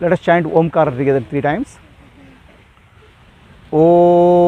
Let us chant Omkara together 3 times. Om.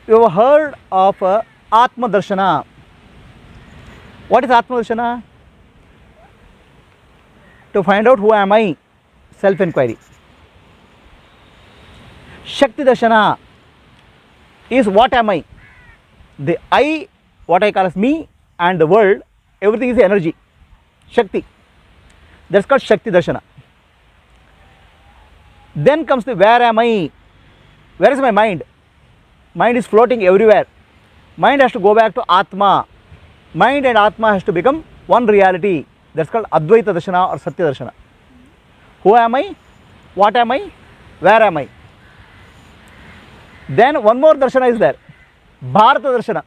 You have heard of Atma Darshana. What is Atma Darshana? To find out who am I, self-enquiry. Shakti Darshana is what am I. The I, what I call as me, and the world, everything is energy, Shakti. That's called Shakti Darshana. Then comes the where am I? Where is my mind? Mind is floating everywhere. Mind has to go back to Atma. Mind and Atma has to become one reality. That's called Advaita Darshana or Satya Darshana. Who am I? What am I? Where am I? Then one more Darshana is there. Bharata Darshana.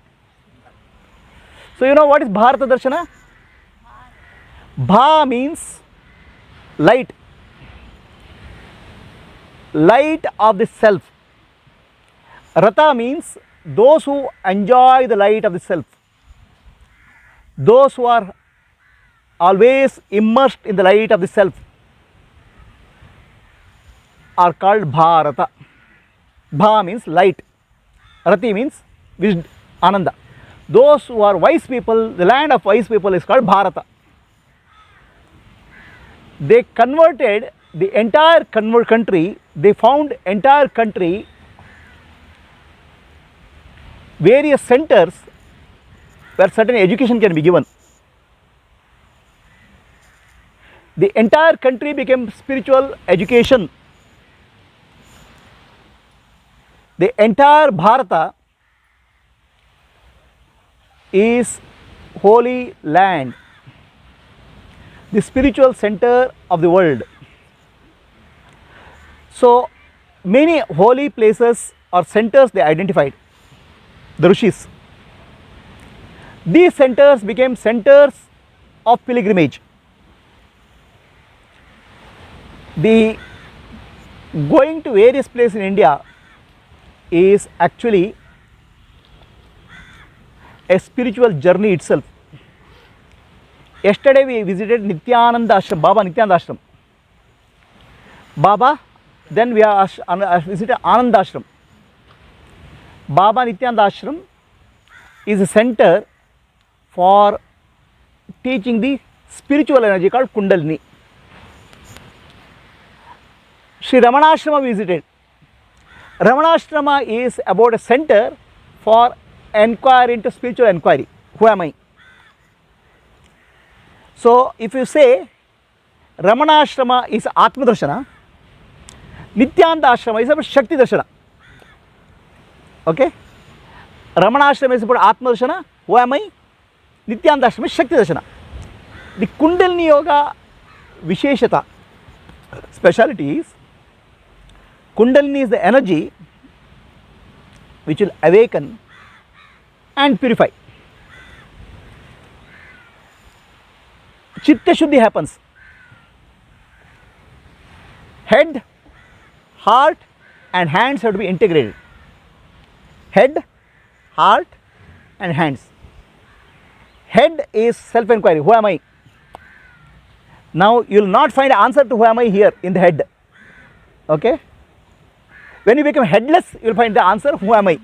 So you know what is Bharata Darshana? Bha means light. Light of the self. Rata means those who enjoy the light of the self. Those who are always immersed in the light of the self are called Bharata. Bha means light. Rati means wisdom, Ananda. Those who are wise people, the land of wise people is called Bharata. They converted the entire country, they found entire country various centers where certain education can be given. The entire country became spiritual education. The entire Bharata is holy land, the spiritual center of the world. So many holy places or centers they identified, the rishis. These centers became centers of pilgrimage. The going to various places in India is actually a spiritual journey itself. Yesterday we visited Nityananda Ashram, Baba Nityananda Ashram. Baba, then we are visited Ananda Ashram. Baba Nityananda Ashram is a center for teaching the spiritual energy called Kundalini. Sri Ramanashrama visited. Ramanashrama is about a center for inquiry into spiritual inquiry. Who am I? So if you say Ramanashrama is Atma Darshana, Nityananda Ashrama is about Shakti Darshana. Okay? Ramanashrama is about Atma Darshana. Who am I? Nityananda Ashrama is Shakti Darshana. The Kundalini Yoga Visheshata, speciality is Kundalini is the energy which will awaken and purify. Chitta Shuddhi happens. Head, heart and hands have to be integrated. Head, heart and hands. Head is self-enquiry. Who am I? Now you will not find an answer to who am I here in the head. Okay? When you become headless, you will find the answer, who am I?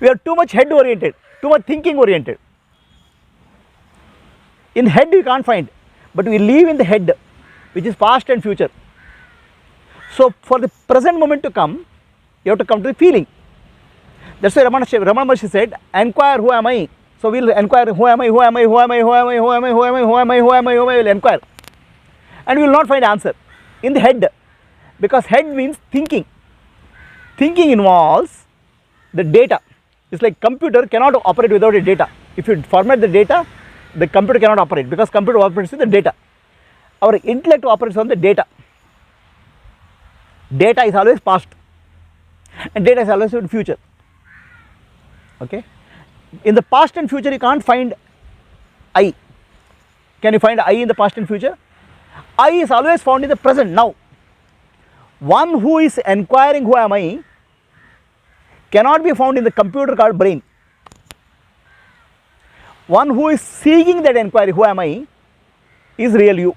We are too much head oriented, too much thinking oriented. In head you can't find, but we live in the head, which is past and future. So for the present moment to come, you have to come to the feeling. That's why Ramana Maharshi said, inquire who am I. So we will inquire who am I, who am I, who am I, who am I, who am I, who am I, who am I, who am I, who am I, we will inquire. And we will not find answer in the head, because head means thinking. Thinking involves the data. It's like computer cannot operate without a data. If you format the data, the computer cannot operate because computer operates with the data. Our intellect operates on the data. Data is always past and data is always in future. Okay. In the past and future you can't find I. Can you find I in the past and future? I is always found in the present now. One who is enquiring who am I cannot be found in the computer called brain. One who is seeking that enquiry who am I is real you.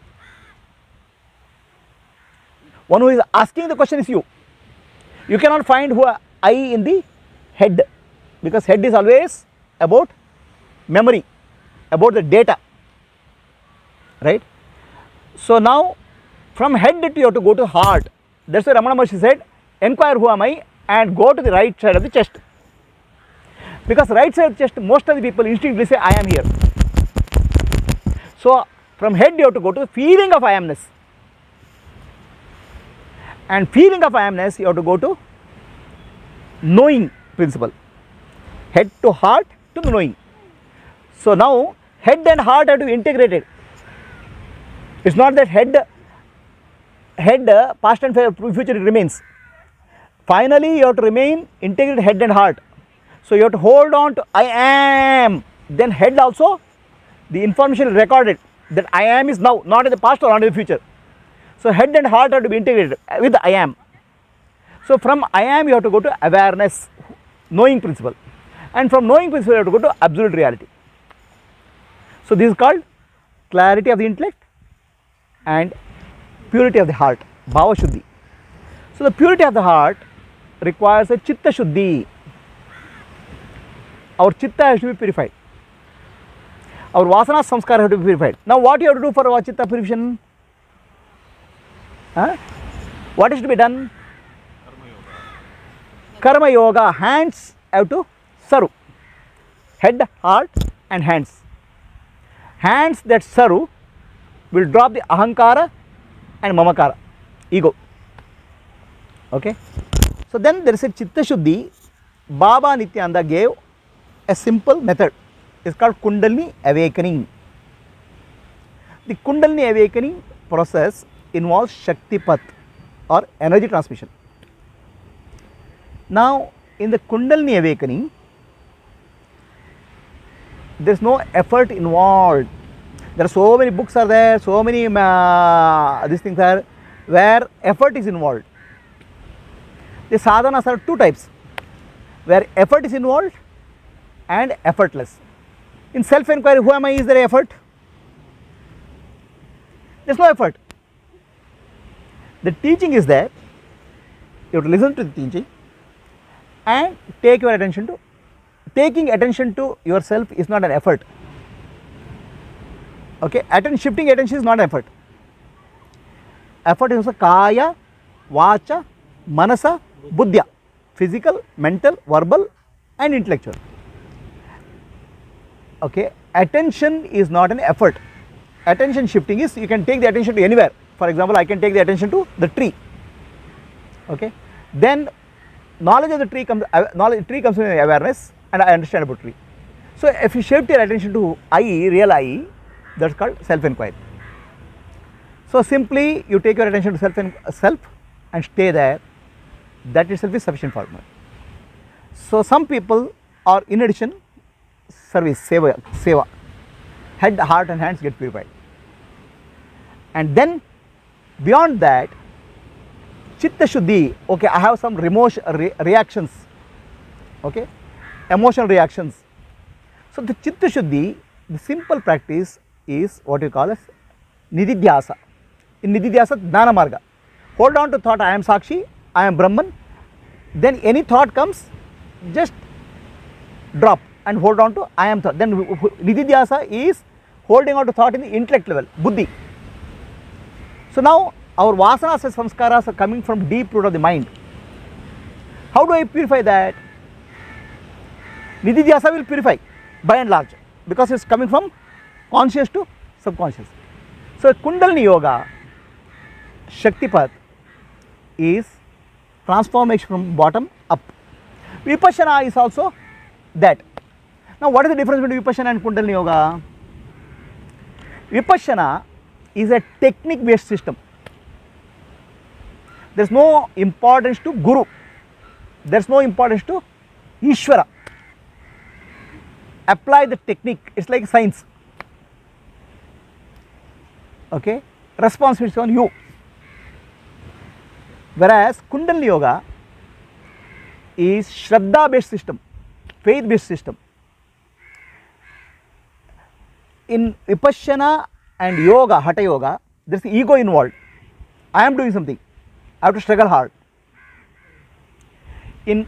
One who is asking the question is you. You cannot find who I in the head, because head is always about memory, about the data, right? So now from head you have to go to heart. That's why Ramana Maharshi said, inquire who am I and go to the right side of the chest. Because right side of the chest, most of the people instinctively say I am here. So from head you have to go to the feeling of I amness. And feeling of I amness you have to go to knowing principle. Head to heart to the knowing. So now head and heart have to be integrated. It's not that head past and future remains. Finally you have to remain integrated head and heart. So you have to hold on to I am. Then head also, the information is recorded that I am is now, not in the past or not in the future. So head and heart have to be integrated with I am. So from I am you have to go to awareness, knowing principle. And from knowing principle you have to go to absolute reality. So this is called clarity of the intellect and purity of the heart, bhava shuddhi. So the purity of the heart requires a chitta shuddhi. Our chitta has to be purified. Our vasana samskara have to be purified. Now what you have to do for our chitta purification? What is to be done? Karma yoga. Hands have to serve. Head, heart and hands. Hands that serve will drop the ahankara and mamakara, ego. Okay. So then there is a chitta shuddhi. Baba Nityananda gave a simple method. It's called Kundalini awakening. The Kundalini awakening process involves Shaktipat or energy transmission. Now in the Kundalini awakening there is no effort involved. There are so many books are there, so many these things are where effort is involved. The sadhanas are two types, where effort is involved and effortless. In self-enquiry, who am I, is there effort? There is no effort. The teaching is there, you have to listen to the teaching and take your attention to. Taking attention to yourself is not an effort. Okay, shifting attention is not an effort. Effort is also kaya, vacha, manasa, buddhya, physical, mental, verbal and intellectual. Okay, attention is not an effort. Attention shifting is you can take the attention to anywhere. For example, I can take the attention to the tree. Okay, then knowledge of the tree comes, tree comes from awareness and I understand about tree. So if you shift your attention to I, real I, that's called self-enquiry. So simply you take your attention to self and stay there. That itself is sufficient for me. So some people are in addition service, seva. Head, heart and hands get purified. And then beyond that, chitta shuddhi, okay, I have some reactions, okay, emotional reactions. So the chitta shuddhi, the simple practice is what you call as nididhyasa. In nididhyasa, dhyana marga. Hold on to thought, I am Sakshi, I am Brahman. Then any thought comes, just drop and hold on to I am thought. Then nididhyasa is holding on to thought in the intellect level, buddhi. So now our vasanas and samskaras are coming from deep root of the mind. How do I purify that? Nididhyasa will purify by and large because it is coming from conscious to subconscious. So Kundalini yoga, Shaktipat is transformation from bottom up. Vipassana is also that. Now what is the difference between Vipassana and Kundalini Yoga? Vipassana is a technique based system. There is no importance to Guru, there is no importance to Ishvara. Apply the technique, it's like science. Okay, responsibility on you. Whereas Kundalini Yoga is Shraddha based system, faith based system. In Vipassana and Yoga, Hatha Yoga, there is ego involved. I am doing something, I have to struggle hard. In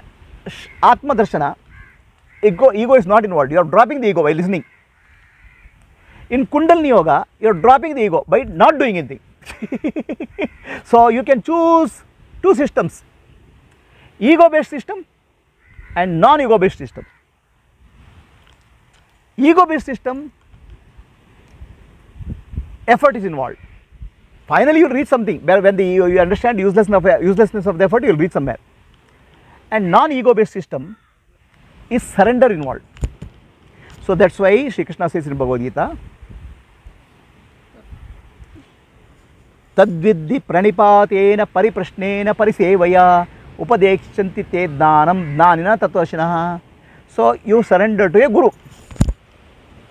Atma Darshana, ego is not involved, you are dropping the ego by listening. In Kundalini Yoga, you are dropping the ego by not doing anything. So you can choose two systems, ego based system and non-ego based system. Ego based system, effort is involved. Finally you will reach something, when you understand uselessness of the effort, you will reach somewhere. And non-ego based system is surrender involved. So that's why Shri Krishna says in Bhagavad Gita, Tadvidhi pranipatena pariprashnena parisevaya upadekshyanti te dhanam dhanina tatvashinaha. So you surrender to a guru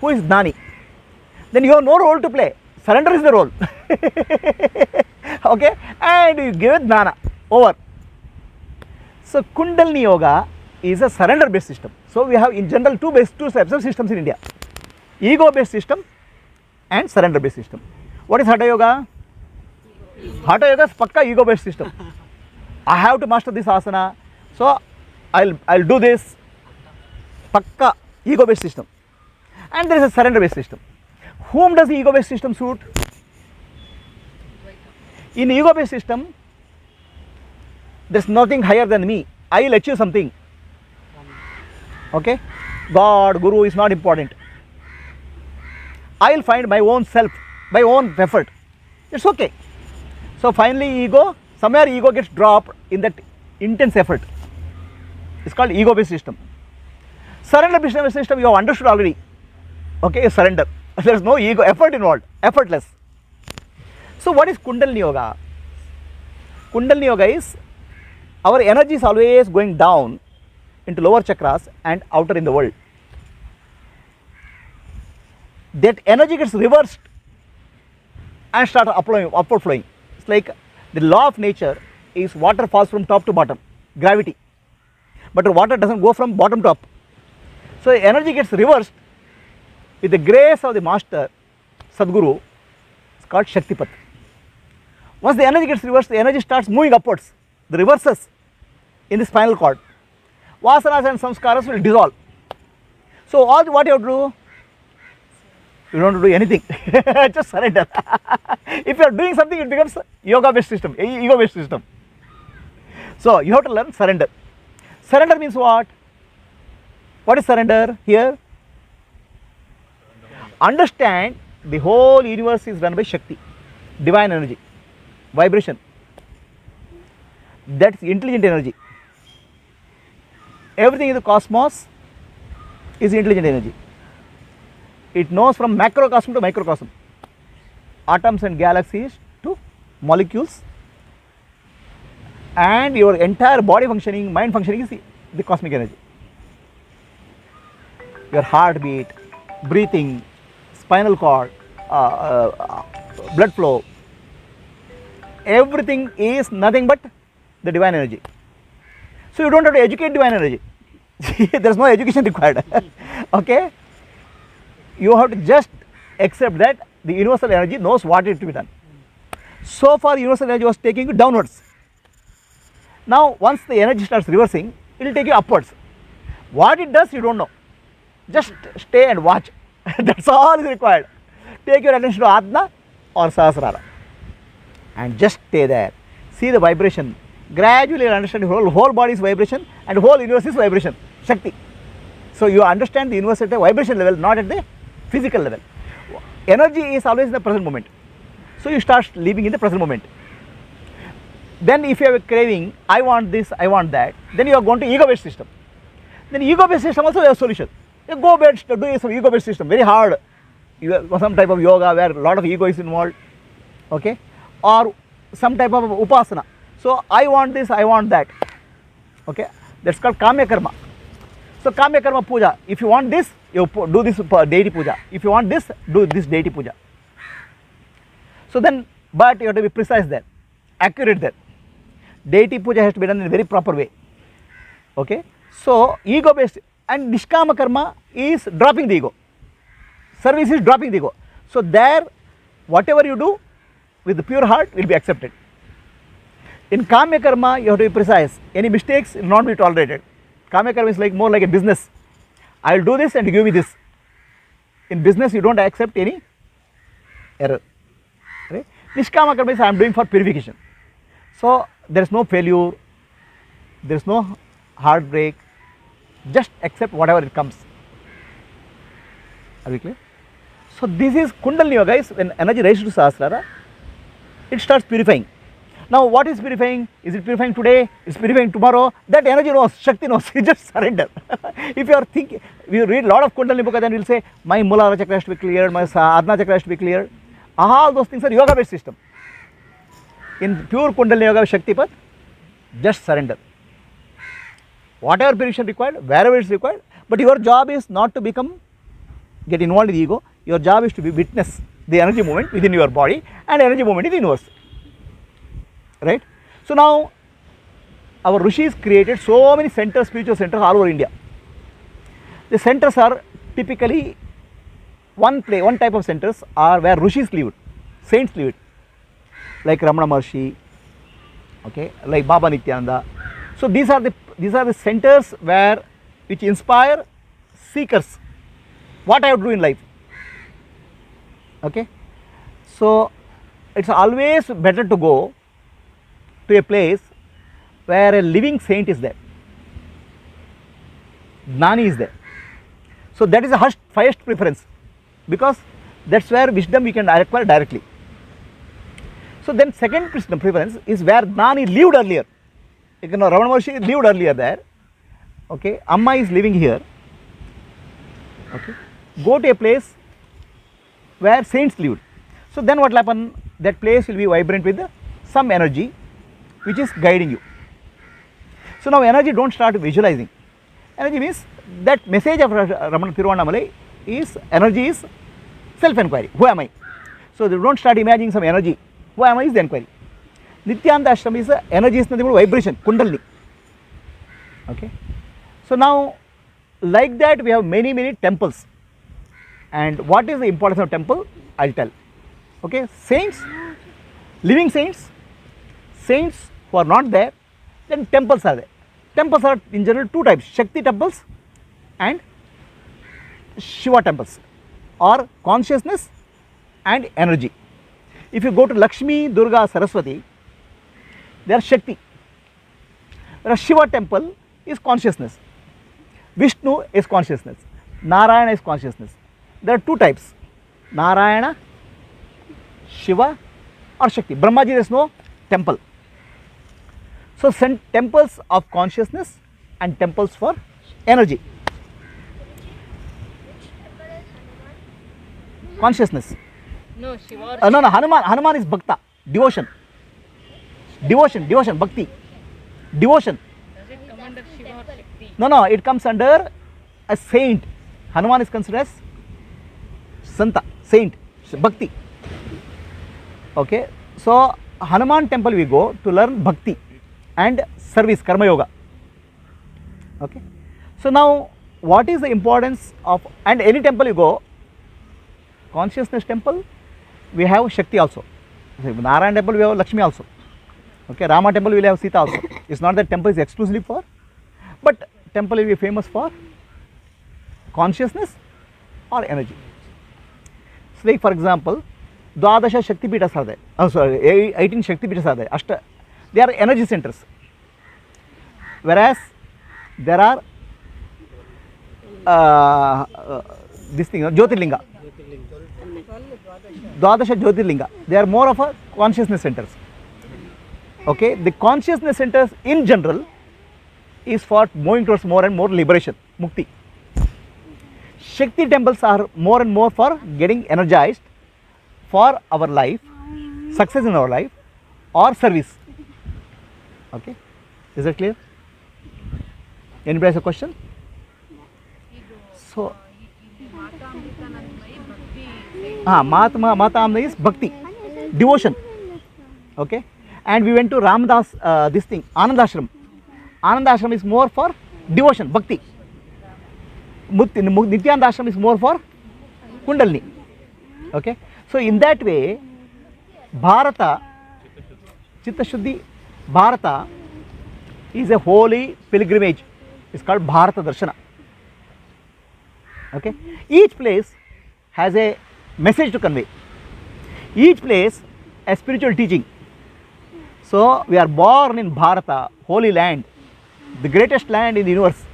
who is Dhnani. Then you have no role to play. Surrender is the role. Okay, and you give it dhnana over. So Kundalini Yoga is a surrender based system. So we have in general two types of systems in India, ego based system and surrender based system. What is Hatha Yoga? Hatha Yoga is pakka ego based system. I have to master this asana, so I'll do this, pakka ego based system. And there is a surrender based system. Whom does the ego based system suit? In ego based system, there is nothing higher than me, I will achieve something. Okay, God, Guru is not important, I will find my own self, my own effort, it's okay. So finally somewhere ego gets dropped in that intense effort. It's called ego based system. Surrender based system, you have understood already. Okay, surrender, there is no ego effort involved, effortless. So what is Kundalini Yoga? Kundalini Yoga is our energy is always going down into lower chakras and outer in the world. That energy gets reversed and start upward flowing. It's like the law of nature is water falls from top to bottom, gravity, but the water doesn't go from bottom to up. So the energy gets reversed with the grace of the master Sadguru. It's called Shaktipat. Once the energy gets reversed, the energy starts moving upwards, the reverses in the spinal cord. Vasanas and samskaras will dissolve. So all what you have to do, you don't have to do anything, just surrender. If you are doing something, it becomes yoga based system, ego based system. So you have to learn surrender. Surrender means what? What is surrender here? Understand the whole universe is run by Shakti, divine energy, vibration. That's intelligent energy. Everything in the cosmos is intelligent energy. It knows from macrocosm to microcosm, atoms and galaxies to molecules, and your entire body functioning, mind functioning is the cosmic energy. Your heartbeat, breathing, spinal cord, blood flow, everything is nothing but the divine energy. So you don't have to educate divine energy. There is no education required. Okay, you have to just accept that the universal energy knows what is to be done. So far universal energy was taking you downwards. Now once the energy starts reversing, it will take you upwards. What it does you don't know, just stay and watch. That's all is required. Take your attention to Atma or Sahasrara and just stay there. See the vibration. Gradually you understand the whole body's vibration and whole universe is vibration, Shakti. So you understand the universe at the vibration level, not at the physical level. Energy is always in the present moment. So you start living in the present moment. Then if you have a craving, I want this, I want that, then you are going to ego based system. Then ego-based system also has a solution. You go bed, do some ego-based system, very hard. Some type of yoga where a lot of ego is involved, okay, or some type of upasana. So I want this, I want that, okay. That's called kamya karma. So kamya karma puja. If you want this, you do this deity puja. If you want this, do this deity puja. So then, but you have to be precise there, accurate there. Deity puja has to be done in a very proper way, okay. So ego-based and nishkama karma is dropping the ego. Service is dropping the ego. So there, whatever you do with the pure heart will be accepted. In kamya karma, you have to be precise. Any mistakes will not be tolerated. Kamya karma is like more like a business. I will do this and give me this. In business, you don't accept any error. Right? Nishkama karma is I am doing for purification. So there is no failure, there is no heartbreak. Just accept whatever it comes. Are we clear? So this is Kundalini Yoga, guys. When energy rises to Sahasrara, it starts purifying. Now what is purifying? Is it purifying today? Is it purifying tomorrow? That energy knows, Shakti knows, you just surrender. If you are thinking, we read a lot of Kundalini book, then we will say, my Muladhara chakra has to be cleared, my Adna chakra has to be cleared. All those things are yoga based system. In pure Kundalini Yoga Shakti Path, just surrender. Whatever purification required, wherever it is required, but your job is not to get involved in the ego. Your job is to be witness the energy movement within your body and energy movement in the universe. Right? So now our rishis created so many centers, spiritual centers all over India. The centers are typically one type of centers are where rishis lived, saints lived, like Ramana Maharshi, okay, like Baba Nityananda. So these are the centers which inspire seekers. What I have to do in life. Okay. So it's always better to go to a place where a living saint is there, Gnani is there. So that is the highest preference, because that's where wisdom we can acquire directly. So then second preference is where Gnani lived earlier. You know, Ramana Maharshi lived earlier there. Okay, Amma is living here. Okay, go to a place where saints lived. So then what will happen? That place will be vibrant with some energy which is guiding you. So now energy don't start visualizing. Energy means that message of Ramana Thiruvannamalai is energy is self-enquiry. Who am I? So they don't start imagining some energy. Who am I is the enquiry. Nityananda Ashram is energy is nothing but vibration, Kundalini. Okay. So now like that we have many temples. And what is the importance of temple? I will tell. Okay. Saints, living saints, saints who are not there, then temples are there. Temples are in general two types, Shakti temples and Shiva temples, or consciousness and energy. If you go to Lakshmi, Durga, Saraswati, they are Shakti. Whereas Shiva temple is consciousness. Vishnu is consciousness. Narayana is consciousness. There are two types, Narayana, Shiva or Shakti. Brahmaji there is no temple. So temples of consciousness and temples for energy. Consciousness. No, Shiva. No, Hanuman is Bhakta, devotion, Bhakti, devotion. Does it come under Shiva or Shakti? No, it comes under a saint. Hanuman is considered as Santa, saint, Bhakti. Okay, so Hanuman temple we go to learn Bhakti and service, Karma Yoga. Okay, so now what is the importance of, and any temple you go, consciousness temple, we have Shakti also. Narayana temple we have Lakshmi also. Okay, Rama temple will have Sita also. It's not that temple is exclusively for, but temple will be famous for consciousness or energy. So like for example, Dwadasha Shakti Pitas are there. 18 Shakti Pitas are there. They are energy centers. Whereas there are this thing, Jyotirlinga. Dwadasha Jyotirlinga. They are more of a consciousness centers. Okay, the consciousness centers in general is for moving towards more and more liberation. Mukti. Shakti temples are more and more for getting energized for our life, success in our life, or service. Okay, is that clear? Anybody has a question? So, Mata Amna is bhakti, devotion. Okay, and we went to Ramdas, this thing, Anandashram. Anandashram is more for devotion, bhakti. Nityananda Ashram is more for Kundalini. Okay, so in that way, Bharata, Chitta Shuddhi, Bharata is a holy pilgrimage. It's called Bharata Darshana. Okay, each place has a message to convey. Each place a spiritual teaching. So we are born in Bharata, holy land, the greatest land in the universe.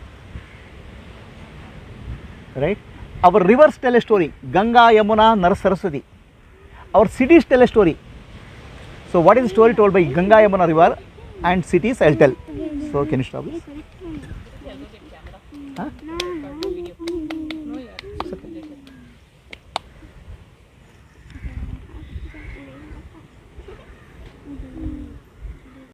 Right? Our rivers tell a story. Ganga, Yamuna, Nar, Saraswati. Our cities tell a story. So what is the story told by Ganga, Yamuna river and cities? I'll tell. So can you stop this? Huh?